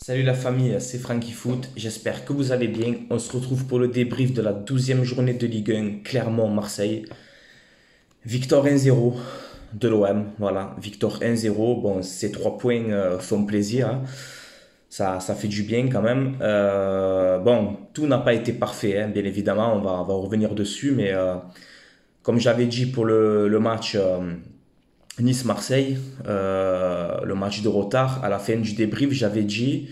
Salut la famille, c'est Frankie Foot, j'espère que vous allez bien. On se retrouve pour le débrief de la 12e journée de Ligue 1, Clermont-Marseille. Victoire 1-0 de l'OM, voilà, victoire 1-0. Bon, ces 3 points font plaisir, hein. Ça fait du bien quand même. Bon, tout n'a pas été parfait, hein, bien évidemment, on va revenir dessus, mais comme j'avais dit pour le match Nice-Marseille, le match de retard, à la fin du débrief, j'avais dit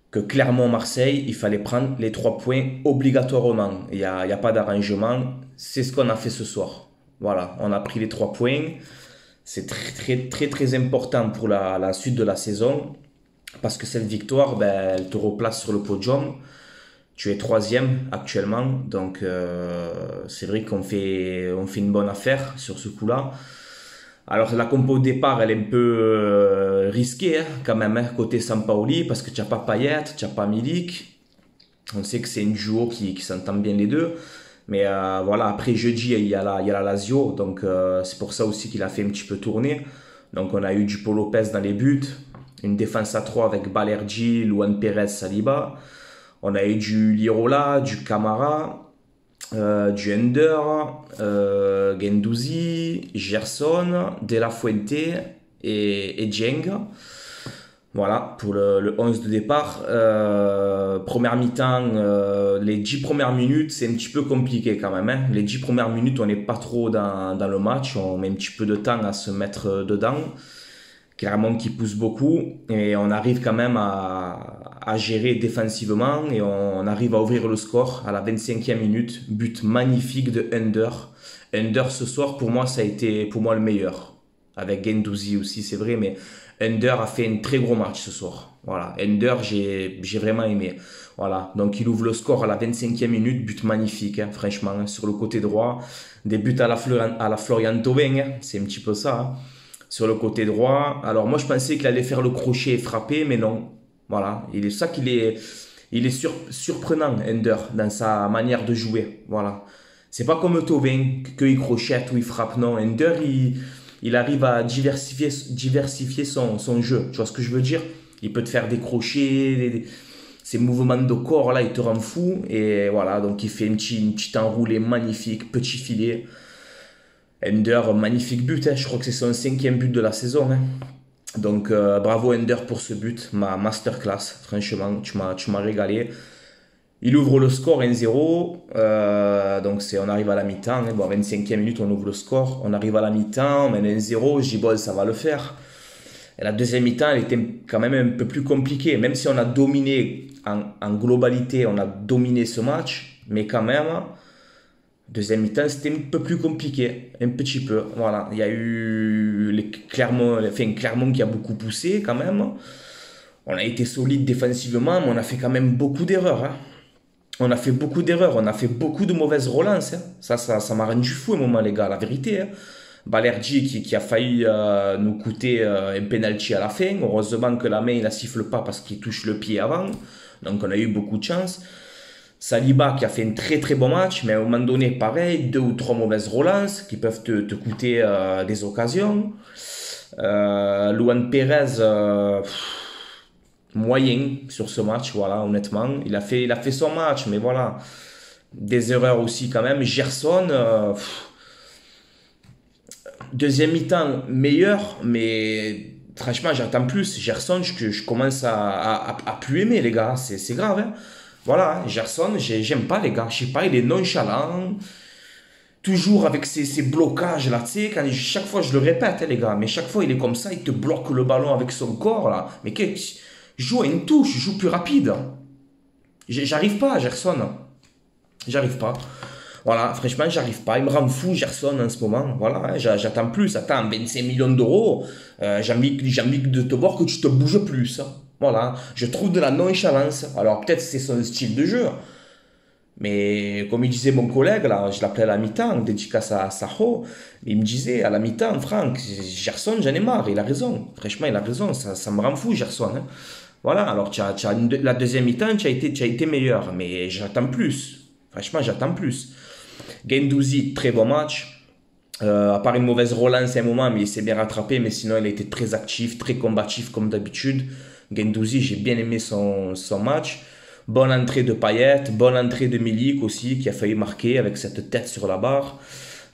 que Clermont-Marseille, il fallait prendre les 3 points obligatoirement. Il y a pas d'arrangement. C'est ce qu'on a fait ce soir. Voilà, on a pris les 3 points. C'est très, très, très, très important pour la suite de la saison. Parce que cette victoire, ben, elle te replace sur le podium. Tu es troisième actuellement. Donc, c'est vrai on fait une bonne affaire sur ce coup-là. Alors la compo au départ, elle est un peu risquée, hein, quand même, hein, côté Sampaoli, parce que tu n'as pas Payet, tu n'as pas Milik. On sait que c'est une duo qui s'entend bien les deux. Mais voilà, après jeudi, il y a la Lazio, donc c'est pour ça aussi qu'il a fait un petit peu tourner. Donc on a eu du Paul Lopez dans les buts, une défense à 3 avec Balerdi, Luan Pérez, Saliba. On a eu du Lirola, du Camara, du Ender, Guendouzi, Gerson, De La Fuente et Dieng. Voilà, pour le 11 de départ. Première mi-temps, les 10 premières minutes, c'est un petit peu compliqué quand même, hein. Les 10 premières minutes, on n'est pas trop dans le match. On met un petit peu de temps à se mettre dedans. Clermont qui pousse beaucoup. Et on arrive quand même à gérer défensivement. Et on arrive à ouvrir le score à la 25e minute. But magnifique de Under. Under, ce soir, pour moi, ça a été pour moi le meilleur. Avec Guendouzi aussi, c'est vrai, mais Under a fait un très gros match ce soir. Voilà, Under, j'ai vraiment aimé. Voilà, donc il ouvre le score à la 25e minute, but magnifique, hein, franchement, hein, sur le côté droit. Des buts à la Florian Thauvin, hein, c'est un petit peu ça, hein, sur le côté droit. Alors moi, je pensais qu'il allait faire le crochet et frapper, mais non. Voilà, il est surprenant, Ender, dans sa manière de jouer. Voilà. C'est pas comme Thauvin, qu'il crochette ou il frappe. Non, Ender, il arrive à diversifier son jeu. Tu vois ce que je veux dire? Il peut te faire des crochets, ses mouvements de corps, là, il te rend fou. Et voilà, donc il fait une petite enroulée magnifique, petit filet. Ender, magnifique but, hein. Je crois que c'est son 5e but de la saison, hein. Donc bravo Ender pour ce but, ma masterclass, franchement, tu m'as régalé. Il ouvre le score 1-0, donc on arrive à la mi-temps, hein. Bon, 25e minute, on ouvre le score, on arrive à la mi-temps, on mène 1-0, je dis bon, ça va le faire. Et la deuxième mi-temps, elle était quand même un peu plus compliquée, même si on a dominé en globalité, on a dominé ce match, mais quand même, deuxième mi-temps, c'était un peu plus compliqué, un petit peu. Voilà, il y a eu Clermont qui a beaucoup poussé quand même. On a été solide défensivement, mais on a fait quand même beaucoup d'erreurs, hein. On a fait beaucoup d'erreurs, on a fait beaucoup de mauvaises relances, hein. Ça m'a rendu fou un moment, les gars, la vérité, hein. Balerdi qui a failli nous coûter un penalty à la fin. Heureusement que la main, il la siffle pas parce qu'il touche le pied avant. Donc on a eu beaucoup de chance. Saliba qui a fait un très très bon match, mais à un moment donné, pareil, 2 ou 3 mauvaises relances qui peuvent te coûter des occasions. Luan Pérez, moyen sur ce match, voilà, honnêtement. Il a fait son match, mais voilà. Des erreurs aussi quand même. Gerson, deuxième mi-temps meilleur, mais franchement, j'attends plus. Gerson, je commence à plus aimer, les gars. C'est grave, hein. Voilà, Gerson, j'aime pas, les gars. Je sais pas, il est nonchalant. Toujours avec ses blocages, là, tu sais. Chaque fois, je le répète, hein, les gars, mais chaque fois, il est comme ça. Il te bloque le ballon avec son corps, là. Mais joue à une touche, joue plus rapide. J'arrive pas, Gerson. J'arrive pas. Voilà, franchement, j'arrive pas. Il me rend fou, Gerson, en ce moment. Voilà, hein, j'attends plus. Attends, 25 millions d'euros. J'ai envie de te voir que tu te bouges plus, hein. Voilà, je trouve de la nonchalance. Alors, peut-être c'est son style de jeu. Mais comme il disait mon collègue, là, je l'appelais à la mi-temps, dédicace à Saho, il me disait à la mi-temps, Franck, Gerson, j'en ai marre. Il a raison. Franchement, il a raison. Ça me rend fou, Gerson, hein. Voilà, alors la deuxième mi-temps, tu as été meilleur. Mais j'attends plus. Franchement, j'attends plus. Guendouzi, très bon match. À part une mauvaise relance à un moment, mais il s'est bien rattrapé. Mais sinon, il a été très actif, très combatif comme d'habitude. Guendouzi, j'ai bien aimé son match. Bonne entrée de Payet, bonne entrée de Milik aussi, qui a failli marquer avec cette tête sur la barre.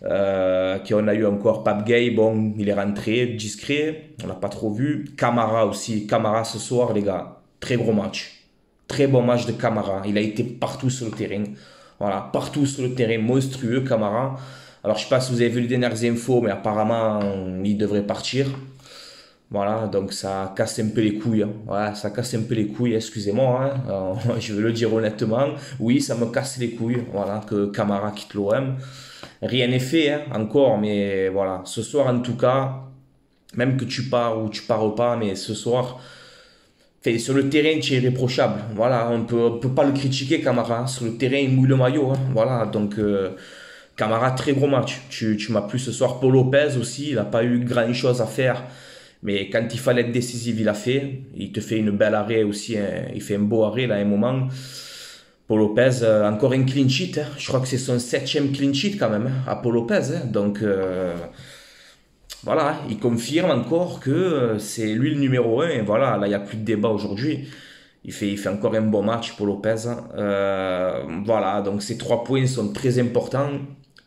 On a eu encore Pape Gueye, bon, il est rentré, discret, on l'a pas trop vu. Camara aussi, Camara ce soir, les gars, très gros match. Très bon match de Camara, il a été partout sur le terrain. Voilà, partout sur le terrain, monstrueux Camara. Alors je sais pas si vous avez vu les dernières infos, mais apparemment il devrait partir. Voilà, donc ça casse un peu les couilles. Hein. Voilà, ça casse un peu les couilles, excusez-moi. Hein. Je veux le dire honnêtement. Oui, ça me casse les couilles. Voilà, que Camara quitte l'OM. Rien n'est fait, hein, encore, mais voilà. Ce soir, en tout cas, même que tu pars ou tu pars pas, mais ce soir, fait, sur le terrain, tu es irréprochable. Voilà, on peut pas le critiquer, Camara. Sur le terrain, il mouille le maillot. Hein. Voilà, donc Camara, très gros match. Tu m'as plu ce soir. Paul Lopez aussi, il n'a pas eu grand-chose à faire. Mais quand il fallait être décisif, il a fait. Il te fait une belle arrêt aussi. Hein. Il fait un beau arrêt là, à un moment. Paul Lopez, encore un clean sheet. Hein. Je crois que c'est son 7e clean sheet quand même, hein, à Paul Lopez. Hein. Donc voilà, il confirme encore que c'est lui le numéro 1. Et voilà, là, il n'y a plus de débat aujourd'hui. Il fait encore un bon match, Paul Lopez. Voilà, donc ces 3 points sont très importants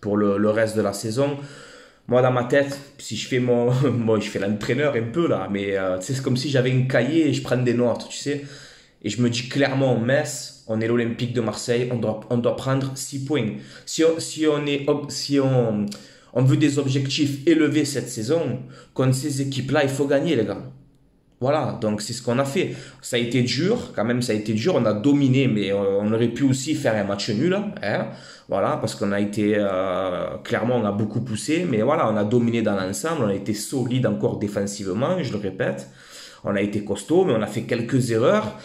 pour le reste de la saison. Moi, dans ma tête, si je fais moi, je fais l'entraîneur un peu là, mais c'est comme si j'avais un cahier et je prends des notes, tu sais. Et je me dis clairement, Metz, on est l'Olympique de Marseille, on doit prendre 6 points. Si on veut des objectifs élevés cette saison, contre ces équipes-là, il faut gagner, les gars. Voilà, donc c'est ce qu'on a fait. Ça a été dur, quand même, ça a été dur. On a dominé, mais on aurait pu aussi faire un match nul. Hein, voilà, parce qu'on a été, clairement, on a beaucoup poussé, mais voilà, on a dominé dans l'ensemble. On a été solide encore défensivement, je le répète. On a été costaud, mais on a fait quelques erreurs.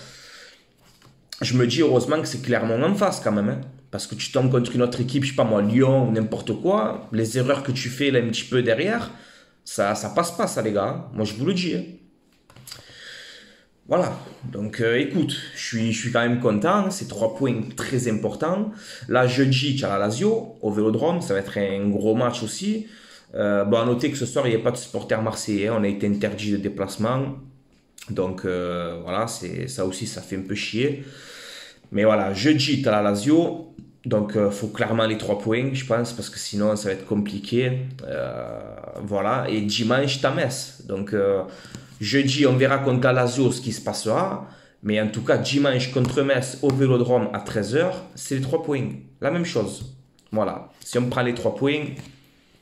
Je me dis heureusement que c'est clairement en face quand même. Hein, parce que tu tombes contre une autre équipe, je sais pas moi, Lyon ou n'importe quoi. Les erreurs que tu fais là un petit peu derrière, ça passe pas, ça, les gars. Hein. Moi, je vous le dis. Hein. Voilà, donc écoute, je suis quand même content, c'est 3 points très importants. Là, jeudi, tu as la Lazio au Vélodrome, ça va être un gros match aussi. Bon, à noter que ce soir, il n'y a pas de supporters marseillais, on a été interdit de déplacement. Donc voilà, ça aussi, ça fait un peu chier. Mais voilà, jeudi, tu as la Lazio, donc faut clairement les 3 points, je pense, parce que sinon, ça va être compliqué. Voilà, et dimanche, tu as Metz, donc... jeudi, on verra contre la Lazio ce qui se passera. Mais en tout cas, dimanche contre Metz au Vélodrome à 13h, c'est les 3 points. La même chose. Voilà. Si on prend les 3 points,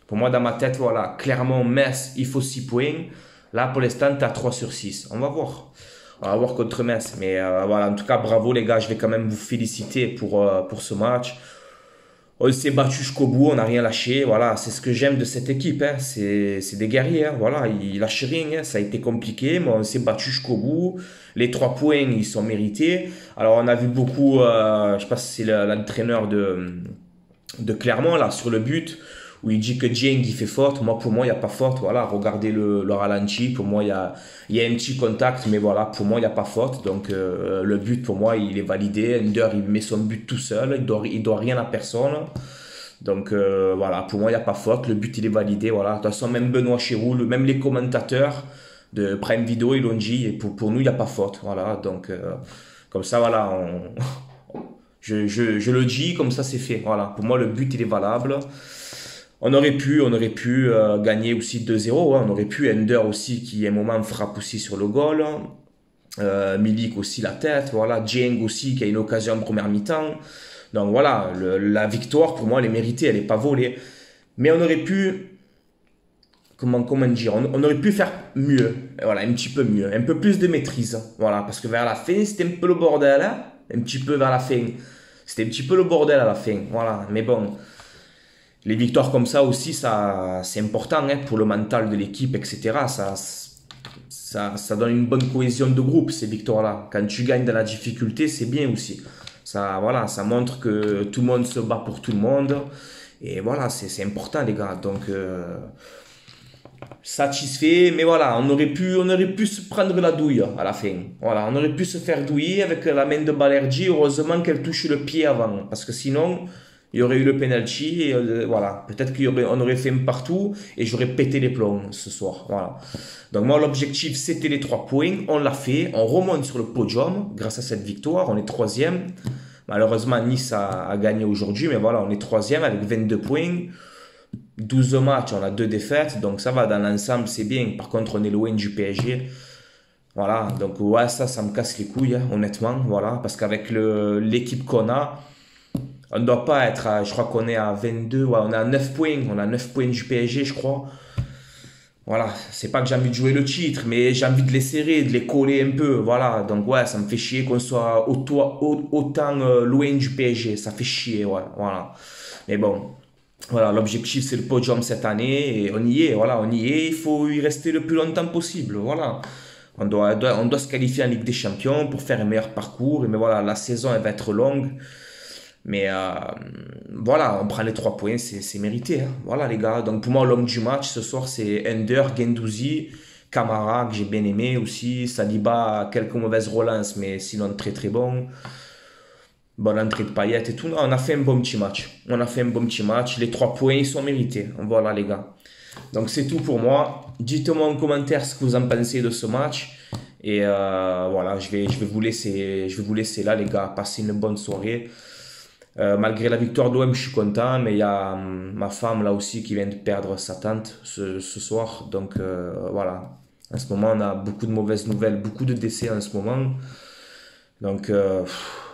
pour moi, dans ma tête, voilà, clairement, Metz, il faut 6 points. Là, pour l'instant, tu as 3 sur 6. On va voir. On va voir contre Metz. Mais voilà, en tout cas, bravo les gars. Je vais quand même vous féliciter pour ce match. On s'est battu jusqu'au bout, on n'a rien lâché. Voilà, c'est ce que j'aime de cette équipe. Hein. C'est des guerriers. Hein. Voilà, ils lâchent rien. Hein. Ça a été compliqué, mais on s'est battu jusqu'au bout. Les 3 points, ils sont mérités. Alors, on a vu beaucoup, je sais pas si c'est l'entraîneur de Clermont, là, sur le but, où il dit que Dieng, il fait faute. Moi, pour moi, il n'y a pas faute. Voilà, regardez le ralenti. Pour moi, il y a un petit contact, mais voilà, pour moi, il n'y a pas faute. Donc, le but, pour moi, il est validé. Under, il met son but tout seul. Il doit rien à personne. Donc, voilà, pour moi, il n'y a pas faute. Le but, il est validé. Voilà. De toute façon, même Benoît Chéroul, même les commentateurs de Prime Video, ils l'ont dit. Et pour nous, il n'y a pas faute. Voilà. Donc, comme ça, voilà, je le dis, comme ça, c'est fait. Voilà. Pour moi, le but, il est valable. On aurait pu gagner aussi 2-0. Hein. On aurait pu Ender aussi qui à un moment frappe aussi sur le goal. Milik aussi la tête. Voilà. Dieng aussi qui a une occasion en première mi-temps. Donc voilà, la victoire pour moi elle est méritée, elle n'est pas volée. Mais on aurait pu, comment dire, on aurait pu faire mieux. Voilà, un petit peu mieux, un peu plus de maîtrise. Voilà, parce que vers la fin c'était un peu le bordel. Hein. Un petit peu vers la fin. C'était un petit peu le bordel à la fin. Voilà, mais bon. Les victoires comme ça aussi, c'est important hein, pour le mental de l'équipe, etc. Ça donne une bonne cohésion de groupe, ces victoires-là. Quand tu gagnes dans la difficulté, c'est bien aussi. Voilà, ça montre que tout le monde se bat pour tout le monde. Et voilà, c'est important, les gars. Donc, satisfait. Mais voilà, on aurait pu se prendre la douille à la fin. Voilà, on aurait pu se faire douiller avec la main de Balerdi. Heureusement qu'elle touche le pied avant. Parce que sinon... il y aurait eu le penalty et voilà, peut-être on aurait fait un partout et j'aurais pété les plombs ce soir. Voilà. Donc moi l'objectif c'était les 3 points, on l'a fait, on remonte sur le podium grâce à cette victoire, on est troisième. Malheureusement Nice a gagné aujourd'hui, mais voilà, on est troisième avec 22 points. 12 matchs, on a 2 défaites, donc ça va dans l'ensemble, c'est bien. Par contre, on est loin du PSG. Voilà, donc ouais, ça me casse les couilles, hein, honnêtement, voilà, parce qu'avec l'équipe qu'on a, on ne doit pas être je crois qu'on est à 22, ouais, on est à 9 points, on a 9 points du PSG, je crois. Voilà, c'est pas que j'ai envie de jouer le titre, mais j'ai envie de les serrer, de les coller un peu, voilà. Donc ouais, ça me fait chier qu'on soit autant loin du PSG, ça fait chier, ouais, voilà. Mais bon, voilà, l'objectif c'est le podium cette année et on y est, voilà, on y est, il faut y rester le plus longtemps possible, voilà. On doit se qualifier en Ligue des Champions pour faire un meilleur parcours, mais voilà, la saison elle va être longue. Mais voilà, on prend les 3 points, c'est mérité, hein. Voilà les gars, donc pour moi l'homme du match ce soir c'est Ender, Guendouzi, Camara que j'ai bien aimé aussi, Saliba quelques mauvaises relances mais sinon très très bon. Bonne entrée de Payet et tout. Non, on a fait un bon petit match. On a fait un bon petit match. Les 3 points, ils sont mérités. Voilà, les gars. Donc, c'est tout pour moi. Dites-moi en commentaire ce que vous en pensez de ce match. Et voilà, je vais vous laisser là, les gars. Passez une bonne soirée. Malgré la victoire de l'OM, je suis content. Mais il y a ma femme là aussi qui vient de perdre sa tante ce soir. Donc, voilà. En ce moment, on a beaucoup de mauvaises nouvelles, beaucoup de décès en ce moment. Donc,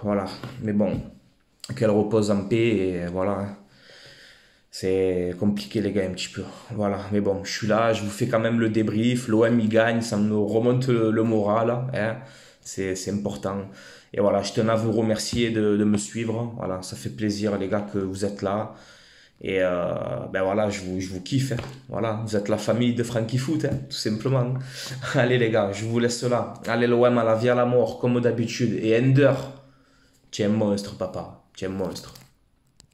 voilà. Mais bon, qu'elle repose en paix et voilà. C'est compliqué, les gars, un petit peu. Voilà. Mais bon, je suis là, je vous fais quand même le débrief. L'OM, il gagne, ça me remonte le moral, hein. C'est important. Et voilà, je tenais à vous remercier de me suivre. Voilà, ça fait plaisir, les gars, que vous êtes là. Et ben voilà, je vous kiffe, hein. Voilà, vous êtes la famille de Frankie Foot, hein, tout simplement. Allez les gars, je vous laisse là. Allez l'OM à la vie à la mort, comme d'habitude. Et Ender, tu es un monstre, papa. Tu es un monstre.